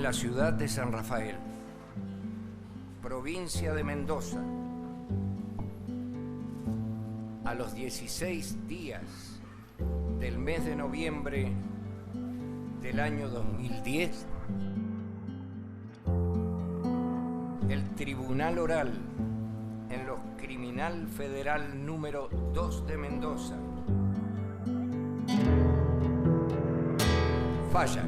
la ciudad de San Rafael, provincia de Mendoza, a los 16 días del mes de noviembre del año 2010, el Tribunal Oral en los Criminal Federal número 2 de Mendoza falla.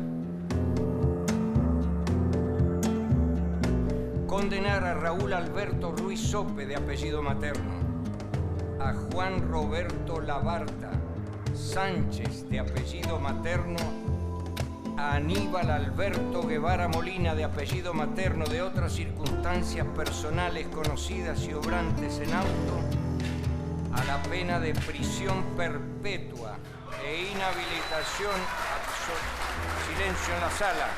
Condenar a Raúl Alberto Ruiz Sope, de apellido materno, a Juan Roberto Labarta Sánchez, de apellido materno, a Aníbal Alberto Guevara Molina, de apellido materno, de otras circunstancias personales conocidas y obrantes en auto, a la pena de prisión perpetua e inhabilitación absoluta. Silencio en la sala.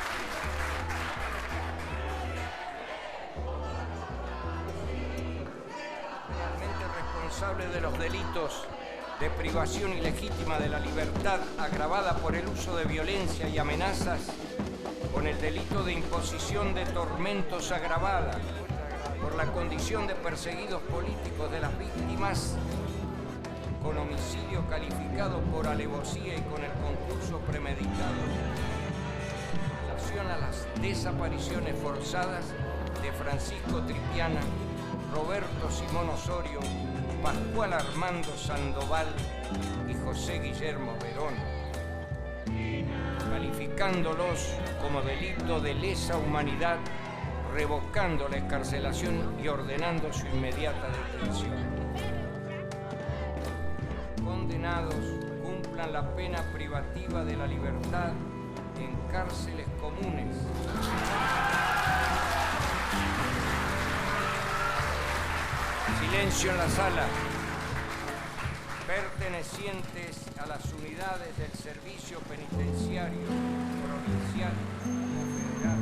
Responsable de los delitos de privación ilegítima de la libertad agravada por el uso de violencia y amenazas, con el delito de imposición de tormentos agravada por la condición de perseguidos políticos de las víctimas, con homicidio calificado por alevosía y con el concurso premeditado, en relación a las desapariciones forzadas de Francisco Tripiana, Roberto Simón Osorio, Pascual Armando Sandoval y José Guillermo Verón, calificándolos como delito de lesa humanidad, revocando la excarcelación y ordenando su inmediata detención. Condenados cumplan la pena privativa de la libertad en cárceles comunes. Silencio en la sala. Pertenecientes a las unidades del Servicio Penitenciario Provincial o Federal,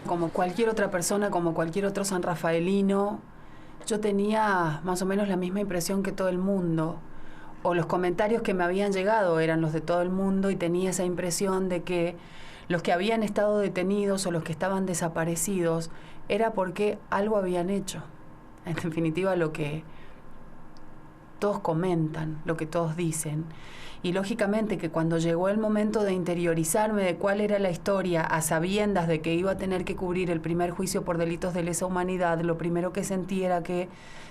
como cualquier otra persona, como cualquier otro sanrafaelino, yo tenía más o menos la misma impresión que todo el mundo, o los comentarios que me habían llegado eran los de todo el mundo, y tenía esa impresión de que los que habían estado detenidos o los que estaban desaparecidos era porque algo habían hecho. En definitiva, lo que todos comentan, lo que todos dicen. Y lógicamente que cuando llegó el momento de interiorizarme de cuál era la historia, a sabiendas de que iba a tener que cubrir el primer juicio por delitos de lesa humanidad, lo primero que sentí era que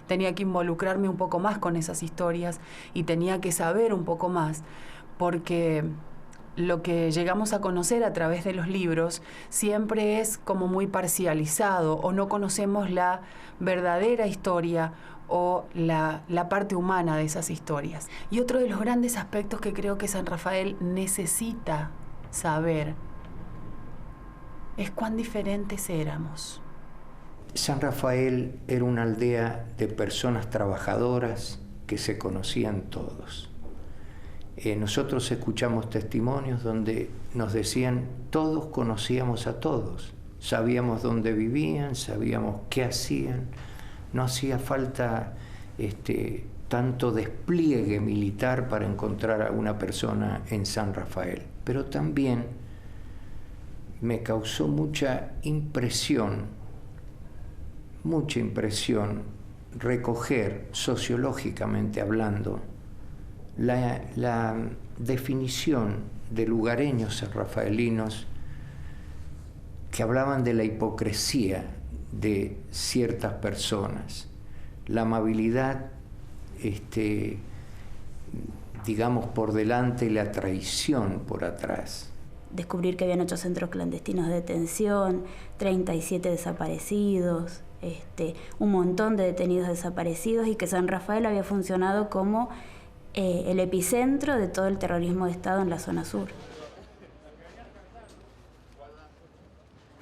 tenía que involucrarme un poco más con esas historias y tenía que saber un poco más, porque lo que llegamos a conocer a través de los libros siempre es como muy parcializado, o no conocemos la verdadera historia o la parte humana de esas historias. Y otro de los grandes aspectos que creo que San Rafael necesita saber es cuán diferentes éramos. San Rafael era una aldea de personas trabajadoras que se conocían todos. Nosotros escuchamos testimonios donde nos decían todos conocíamos a todos, sabíamos dónde vivían, sabíamos qué hacían. No hacía falta tanto despliegue militar para encontrar a una persona en San Rafael. Pero también me causó mucha impresión recoger, sociológicamente hablando, la definición de lugareños sanrafaelinos que hablaban de la hipocresía de ciertas personas, la amabilidad, digamos, por delante y la traición por atrás. Descubrir que habían 8 centros clandestinos de detención, 37 desaparecidos, un montón de detenidos desaparecidos, y que San Rafael había funcionado como el epicentro de todo el terrorismo de Estado en la zona sur.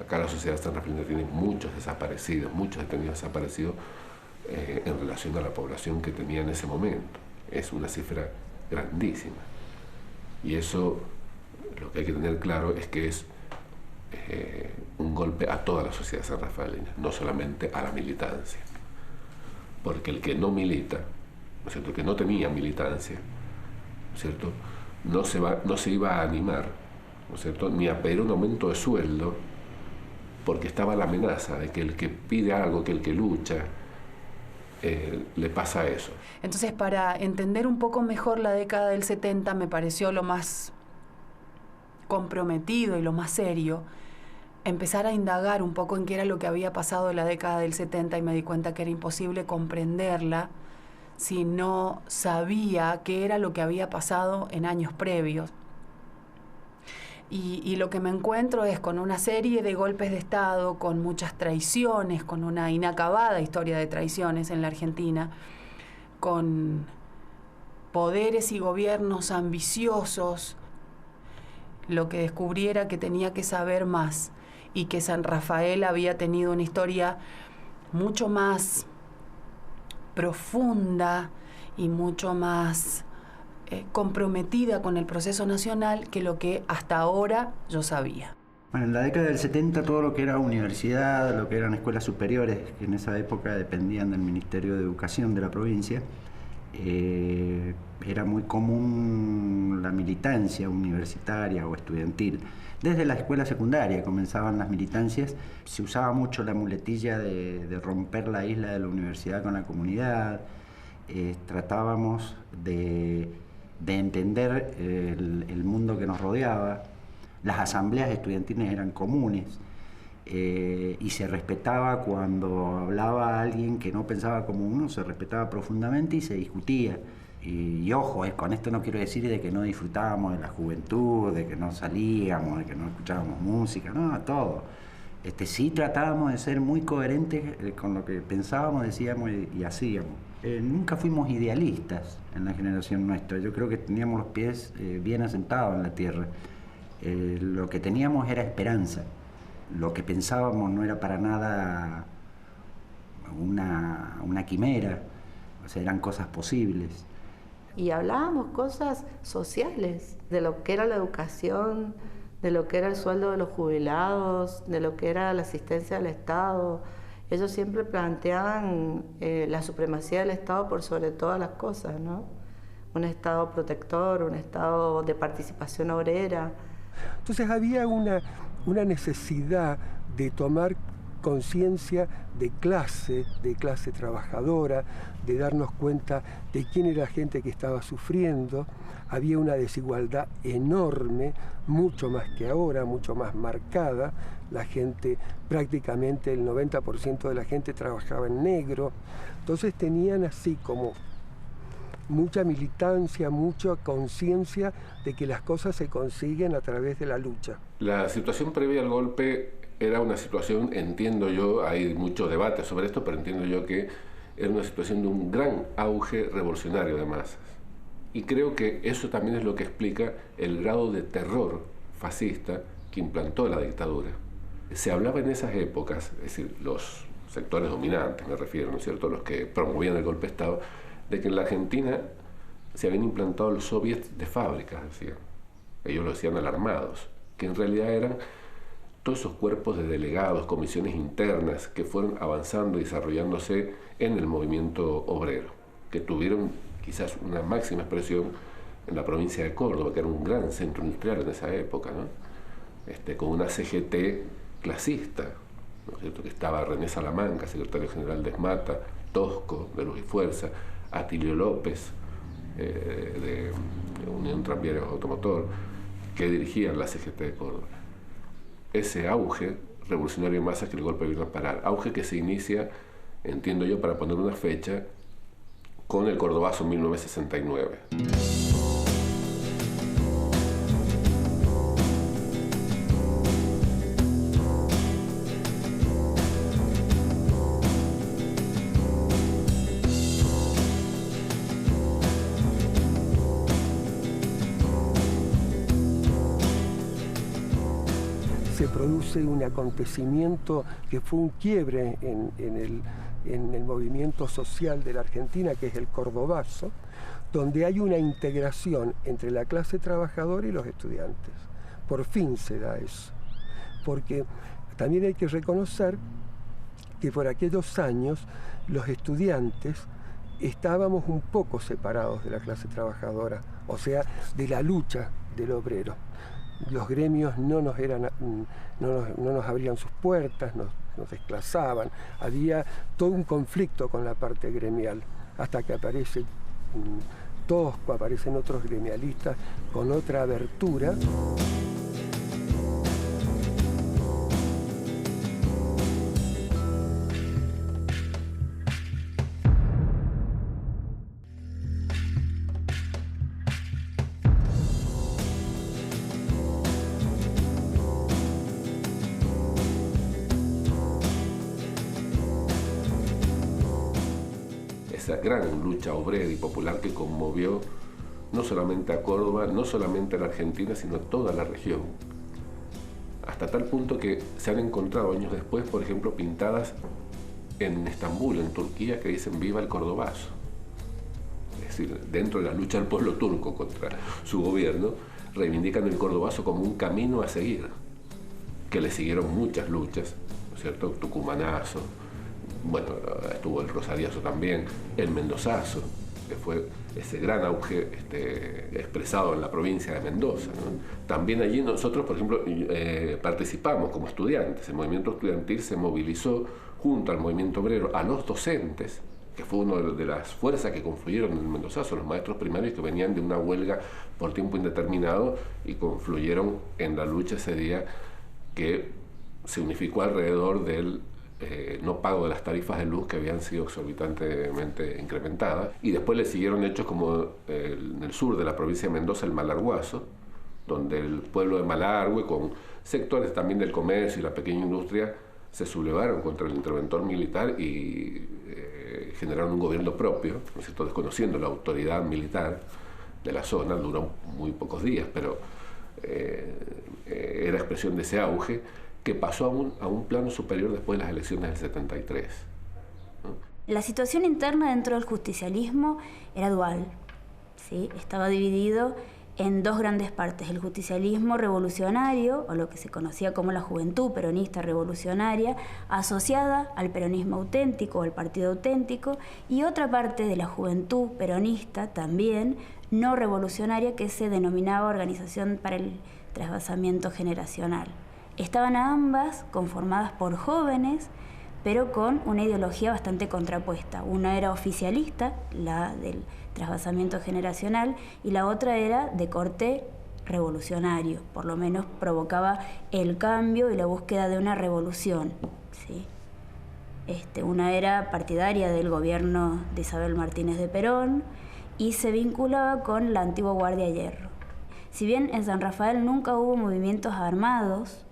Acá la sociedad sanrafaelina tiene muchos desaparecidos, muchos detenidos desaparecidos en relación a la población que tenía en ese momento. Es una cifra grandísima. Y eso, lo que hay que tener claro es que es un golpe a toda la sociedad sanrafaelina, no solamente a la militancia. Porque el que no milita, ¿no es cierto?, el que no tenía militancia, ¿no es cierto?, no se iba a animar, ¿no es cierto?, ni a pedir un aumento de sueldo, porque estaba la amenaza de que el que pide algo, que el que lucha, le pasa eso. Entonces, para entender un poco mejor la década del 70, me pareció lo más comprometido y lo más serio empezar a indagar un poco en qué era lo que había pasado en la década del 70, y me di cuenta que era imposible comprenderla si no sabía qué era lo que había pasado en años previos. Y lo que me encuentro es con una serie de golpes de Estado, con muchas traiciones, con una inacabada historia de traiciones en la Argentina, con poderes y gobiernos ambiciosos. Lo que descubrí era que tenía que saber más y que San Rafael había tenido una historia mucho más profunda y mucho más comprometida con el proceso nacional que lo que hasta ahora yo sabía. Bueno, en la década del 70 todo lo que era universidad, lo que eran escuelas superiores, que en esa época dependían del Ministerio de Educación de la provincia, era muy común la militancia universitaria o estudiantil. Desde la escuela secundaria comenzaban las militancias, se usaba mucho la muletilla de romper la isla de la universidad con la comunidad, tratábamos de entender el mundo que nos rodeaba. Las asambleas estudiantiles eran comunes y se respetaba cuando hablaba alguien que no pensaba como uno, se respetaba profundamente y se discutía. Y ojo, con esto no quiero decir de que no disfrutábamos de la juventud, de que no salíamos, de que no escuchábamos música, no, todo. Sí tratábamos de ser muy coherentes con lo que pensábamos, decíamos y hacíamos. Nunca fuimos idealistas en la generación nuestra. Yo creo que teníamos los pies bien asentados en la tierra. Lo que teníamos era esperanza. Lo que pensábamos no era para nada una quimera, o sea, eran cosas posibles. Y hablábamos cosas sociales, de lo que era la educación, de lo que era el sueldo de los jubilados, de lo que era la asistencia del Estado. Ellos siempre planteaban la supremacía del Estado por sobre todas las cosas, ¿no? Un Estado protector, un Estado de participación obrera. Entonces había una necesidad de tomar conciencia de clase trabajadora, de darnos cuenta de quién era la gente que estaba sufriendo. Había una desigualdad enorme, mucho más que ahora, mucho más marcada. La gente, prácticamente el 90% de la gente trabajaba en negro. Entonces tenían así como mucha militancia, mucha conciencia de que las cosas se consiguen a través de la lucha. La situación previa al golpe era una situación, entiendo yo, hay mucho debate sobre esto, pero entiendo yo que era una situación de un gran auge revolucionario de masas. Y creo que eso también es lo que explica el grado de terror fascista que implantó la dictadura. Se hablaba en esas épocas, es decir, los sectores dominantes, me refiero, ¿no es cierto?, los que promovían el golpe de Estado, de que en la Argentina se habían implantado los soviets de fábricas, decían. Ellos lo decían alarmados, que en realidad eran todos esos cuerpos de delegados, comisiones internas que fueron avanzando y desarrollándose en el movimiento obrero, que tuvieron quizás una máxima expresión en la provincia de Córdoba, que era un gran centro industrial en esa época, ¿no? Con una CGT clasista, ¿no es cierto?, que estaba René Salamanca, secretario general de ESMATA, Tosco, de Luz y Fuerza, Atilio López, de Unión Tranviaria Automotor, que dirigían la CGT de Córdoba. Ese auge revolucionario en masas que el golpe vino a parar, auge que se inicia, entiendo yo, para poner una fecha, con el Cordobazo en 1969. Se produjo produce un acontecimiento que fue un quiebre en el movimiento social de la Argentina, que es el cordobazo, donde hay una integración entre la clase trabajadora y los estudiantes. Por fin se da eso, porque también hay que reconocer que por aquellos años los estudiantes estábamos un poco separados de la clase trabajadora, o sea, de la lucha del obrero. Los gremios no nos abrían sus puertas, nos desplazaban, había todo un conflicto con la parte gremial, hasta que aparecen otros gremialistas con otra abertura. Esa gran lucha obrera y popular que conmovió no solamente a Córdoba, no solamente a la Argentina, sino a toda la región. Hasta tal punto que se han encontrado años después, por ejemplo, pintadas en Estambul, en Turquía, que dicen "Viva el Cordobazo". Es decir, dentro de la lucha del pueblo turco contra su gobierno, reivindican el Cordobazo como un camino a seguir, que le siguieron muchas luchas, ¿no es cierto? Tucumanazo, bueno, estuvo el Rosariazo también, el Mendozazo, que fue ese gran auge expresado en la provincia de Mendoza, ¿no? También allí nosotros, por ejemplo, participamos como estudiantes. El movimiento estudiantil se movilizó junto al movimiento obrero, a los docentes, que fue una de las fuerzas que confluyeron en el Mendozazo, los maestros primarios que venían de una huelga por tiempo indeterminado y confluyeron en la lucha ese día, que se unificó alrededor del no pago de las tarifas de luz, que habían sido exorbitantemente incrementadas, y después le siguieron hechos como en el sur de la provincia de Mendoza, el Malarguazo, donde el pueblo de Malargüe, con sectores también del comercio y la pequeña industria, se sublevaron contra el interventor militar y generaron un gobierno propio, ¿no es cierto?, desconociendo la autoridad militar de la zona. Duró muy pocos días, pero era expresión de ese auge, que pasó a un plano superior después de las elecciones del 73. ¿No? La situación interna dentro del justicialismo era dual, ¿sí? Estaba dividido en dos grandes partes: el justicialismo revolucionario, o lo que se conocía como la juventud peronista revolucionaria, asociada al peronismo auténtico, al partido auténtico, y otra parte de la juventud peronista también no revolucionaria, que se denominaba Organización para el Trasvasamiento Generacional. Estaban ambas conformadas por jóvenes, pero con una ideología bastante contrapuesta. Una era oficialista, la del trasvasamiento generacional, y la otra era de corte revolucionario, por lo menos provocaba el cambio y la búsqueda de una revolución, ¿sí? Una era partidaria del gobierno de Isabel Martínez de Perón y se vinculaba con la antigua Guardia de Hierro. Si bien en San Rafael nunca hubo movimientos armados,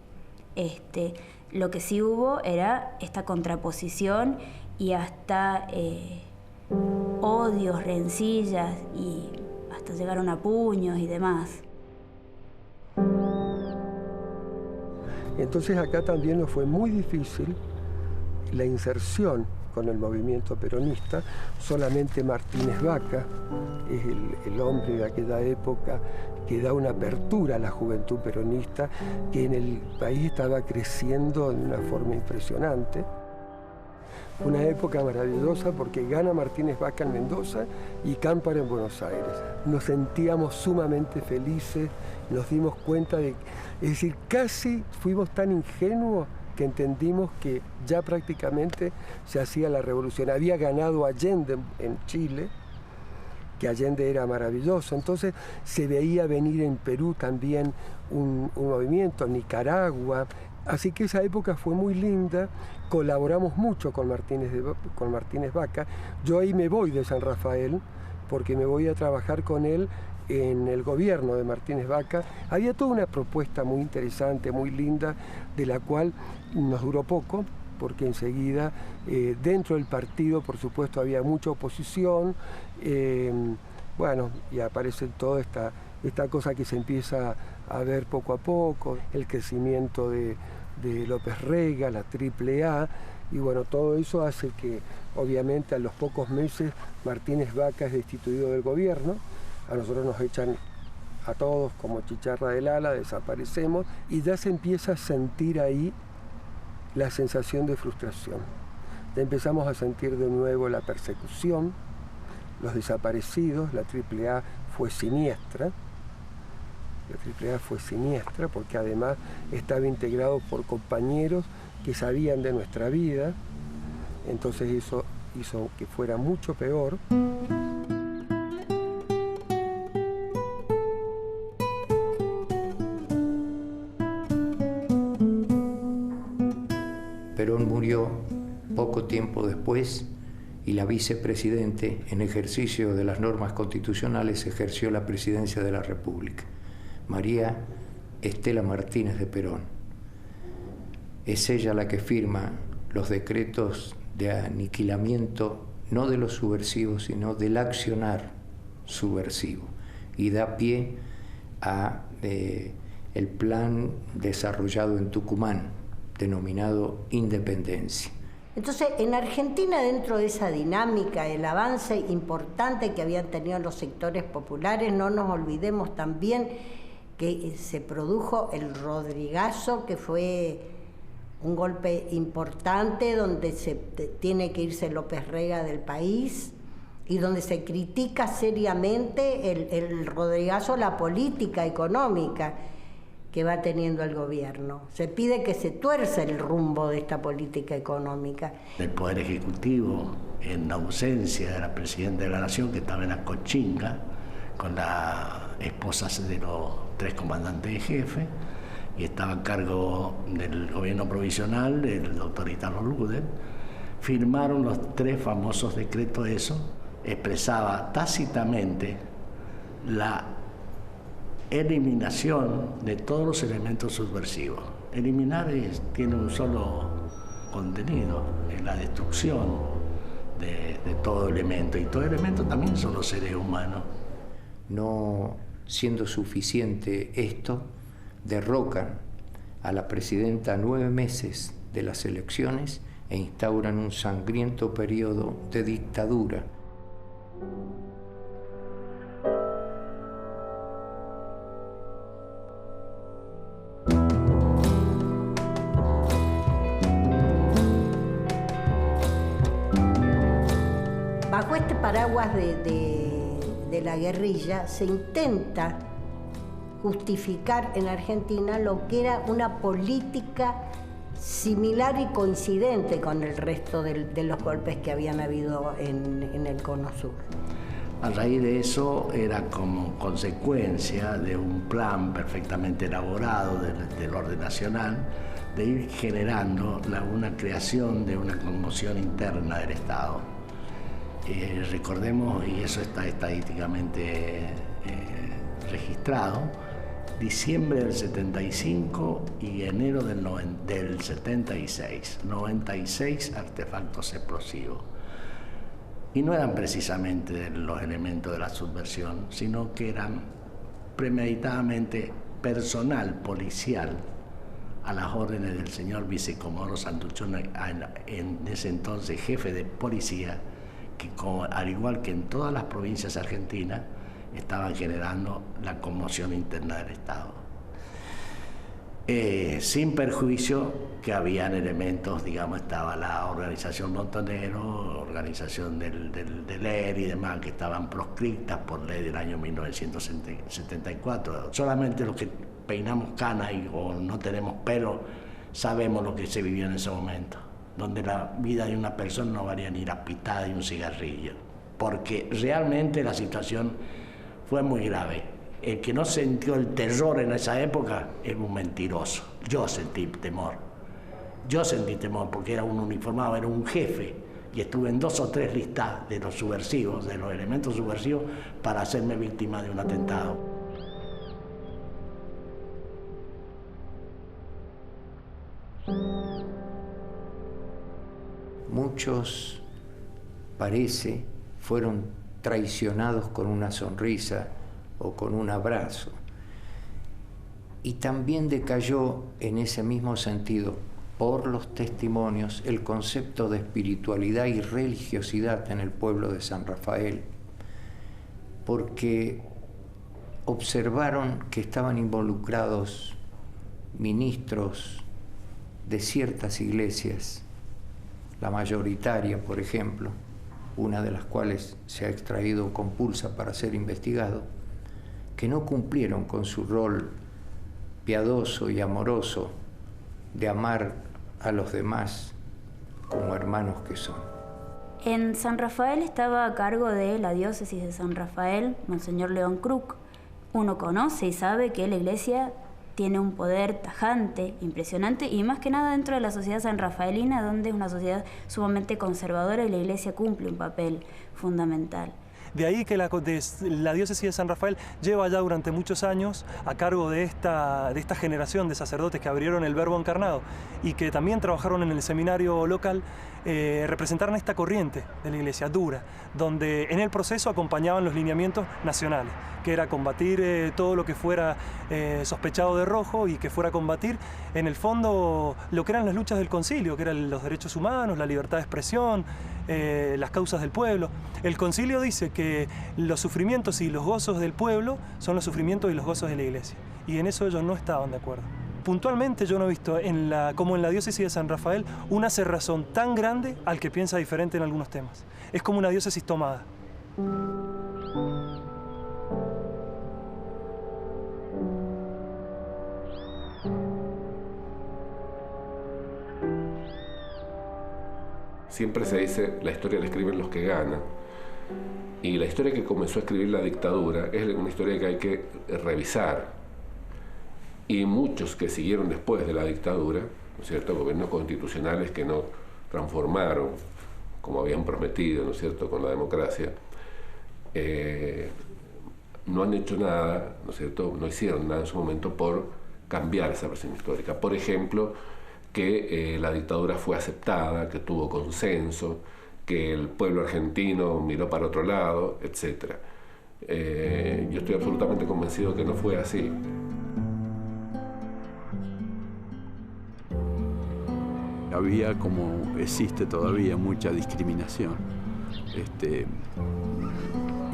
lo que sí hubo era esta contraposición y hasta odios, rencillas, y hasta llegaron a puños y demás. Entonces acá también nos fue muy difícil la inserción con el movimiento peronista. Solamente Martínez Vaca es el hombre de aquella época que da una apertura a la juventud peronista, que en el país estaba creciendo de una forma impresionante. Una época maravillosa porque gana Martínez Vaca en Mendoza y Cámpara en Buenos Aires. Nos sentíamos sumamente felices, nos dimos cuenta de... Es decir, casi fuimos tan ingenuos que entendimos que ya prácticamente se hacía la revolución. Había ganado Allende en Chile, que Allende era maravilloso. Entonces se veía venir en Perú también un movimiento, en Nicaragua. Así que esa época fue muy linda, colaboramos mucho con Martínez Vaca. Yo ahí me voy de San Rafael porque me voy a trabajar con él en el gobierno de Martínez Vaca. Había toda una propuesta muy interesante, muy linda, de la cual nos duró poco, porque enseguida dentro del partido, por supuesto, había mucha oposición. Bueno, y aparece toda esta cosa que se empieza a ver poco a poco, el crecimiento de de López Rega, la AAA, y bueno, todo eso hace que obviamente a los pocos meses Martínez Vaca es destituido del gobierno, a nosotros nos echan a todos como chicharra del ala, desaparecemos y ya se empieza a sentir ahí la sensación de frustración. Ya empezamos a sentir de nuevo la persecución, los desaparecidos, la AAA fue siniestra. La AAA fue siniestra porque además estaba integrado por compañeros que sabían de nuestra vida, entonces eso hizo que fuera mucho peor. Perón murió poco tiempo después y la vicepresidente, en ejercicio de las normas constitucionales, ejerció la presidencia de la República, María Estela Martínez de Perón. Es ella la que firma los decretos de aniquilamiento, no de los subversivos, sino del accionar subversivo, y da pie a el plan desarrollado en Tucumán, denominado Independencia. Entonces, en Argentina, dentro de esa dinámica, el avance importante que habían tenido los sectores populares, no nos olvidemos también que se produjo el Rodrigazo, que fue un golpe importante donde tiene que irse López Rega del país y donde se critica seriamente el Rodrigazo, la política económica que va teniendo el gobierno. Se pide que se tuerza el rumbo de esta política económica. El Poder Ejecutivo, en ausencia de la Presidenta de la Nación, que estaba en la Cochinga, con las esposas de los 3 comandantes de jefe, y estaba a cargo del gobierno provisional, el doctor Italo Luder, firmaron los 3 famosos decretos. Eso expresaba tácitamente la eliminación de todos los elementos subversivos. Eliminar tiene un solo contenido, es la destrucción de todo elemento, y todo elemento también son los seres humanos. No siendo suficiente esto, derrocan a la presidenta a 9 meses de las elecciones e instauran un sangriento periodo de dictadura. Bajo este paraguas de la guerrilla se intenta justificar en Argentina lo que era una política similar y coincidente con el resto de los golpes que habían habido en el Cono Sur. A raíz de eso era como consecuencia de un plan perfectamente elaborado del orden nacional de ir generando una creación de una conmoción interna del Estado. Recordemos, y eso está estadísticamente registrado, diciembre del 75 y enero del 76, 96 artefactos explosivos. Y no eran precisamente los elementos de la subversión, sino que eran premeditadamente personal policial a las órdenes del señor vicecomodoro Santuchón, en ese entonces jefe de policía, que al igual que en todas las provincias argentinas, estaban generando la conmoción interna del Estado. Sin perjuicio que habían elementos, digamos, estaba la organización Montonero, organización del ERI y demás, que estaban proscritas por ley del año 1974. Solamente los que peinamos canas o no tenemos pelo sabemos lo que se vivió en ese momento, donde la vida de una persona no valía ni la pitada de un cigarrillo, porque realmente la situación fue muy grave. El que no sintió el terror en esa época es un mentiroso. Yo sentí temor. Yo sentí temor porque era un uniformado, era un jefe, y estuve en 2 o 3 listas de los subversivos, de los elementos subversivos, para hacerme víctima de un atentado. Muchos, parece, fueron traicionados con una sonrisa o con un abrazo. y también decayó en ese mismo sentido, por los testimonios, el concepto de espiritualidad y religiosidad en el pueblo de San Rafael, porque observaron que estaban involucrados ministros de ciertas iglesias, la mayoritaria, por ejemplo, una de las cuales se ha extraído compulsa para ser investigado, que no cumplieron con su rol piadoso y amoroso de amar a los demás como hermanos que son. En San Rafael estaba a cargo de la diócesis de San Rafael, Monseñor León Kruk. Uno conoce y sabe que la iglesia tiene un poder tajante, impresionante, y más que nada dentro de la sociedad sanrafaelina, donde es una sociedad sumamente conservadora y la iglesia cumple un papel fundamental. De ahí que la diócesis de San Rafael lleva ya durante muchos años a cargo de esta generación de sacerdotes que abrieron el Verbo encarnado y que también trabajaron en el seminario local, representaron esta corriente de la iglesia dura, donde en el proceso acompañaban los lineamientos nacionales, que era combatir todo lo que fuera sospechado de rojo y que fuera a combatir en el fondo lo que eran las luchas del concilio, que eran los derechos humanos, la libertad de expresión, las causas del pueblo. El concilio dice que los sufrimientos y los gozos del pueblo son los sufrimientos y los gozos de la iglesia, y en eso ellos no estaban de acuerdo. Puntualmente yo no he visto, como en la diócesis de San Rafael, una cerrazón tan grande al que piensa diferente en algunos temas. Es como una diócesis tomada. Siempre se dice, la historia la escriben los que ganan. Y la historia que comenzó a escribir la dictadura es una historia que hay que revisar. Y muchos que siguieron después de la dictadura, ¿no es cierto?, gobiernos constitucionales que no transformaron, como habían prometido, ¿no es cierto?, con la democracia, no han hecho nada, ¿no es cierto?, no hicieron nada en su momento por cambiar esa versión histórica. Por ejemplo, que la dictadura fue aceptada, que tuvo consenso, que el pueblo argentino miró para otro lado, etc. Yo estoy absolutamente convencido que no fue así. Había, como existe todavía, mucha discriminación.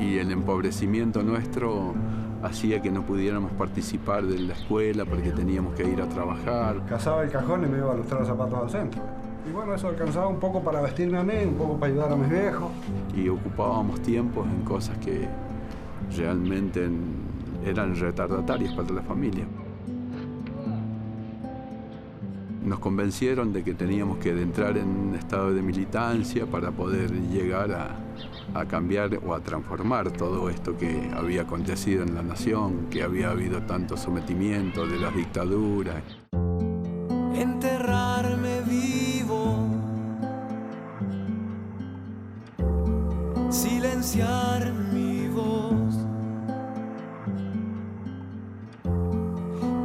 Y el empobrecimiento nuestro hacía que no pudiéramos participar de la escuela porque teníamos que ir a trabajar. Cazaba el cajón y me iba a lustrar los zapatos al centro. Y bueno, eso alcanzaba un poco para vestirme a mí, un poco para ayudar a mis viejos. Y ocupábamos tiempos en cosas que realmente eran retardatarias para la familia. Nos convencieron de que teníamos que entrar en un estado de militancia para poder llegar a cambiar o a transformar todo esto que había acontecido en la nación, que había habido tanto sometimiento de las dictaduras. Enterrarme vivo, silenciar mi voz,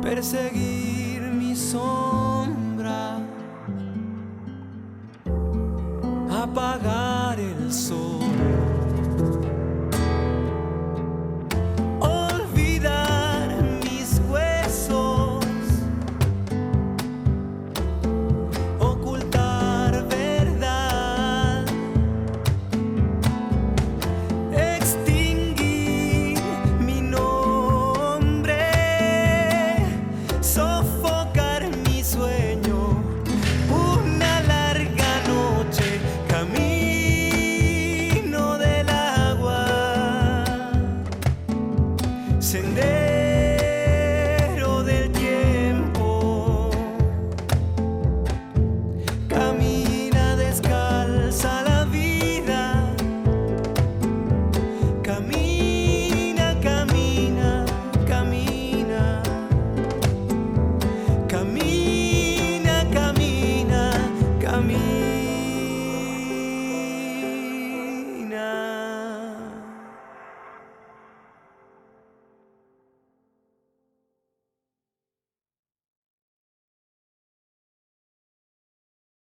perseguir mi sombra, apagar el sol.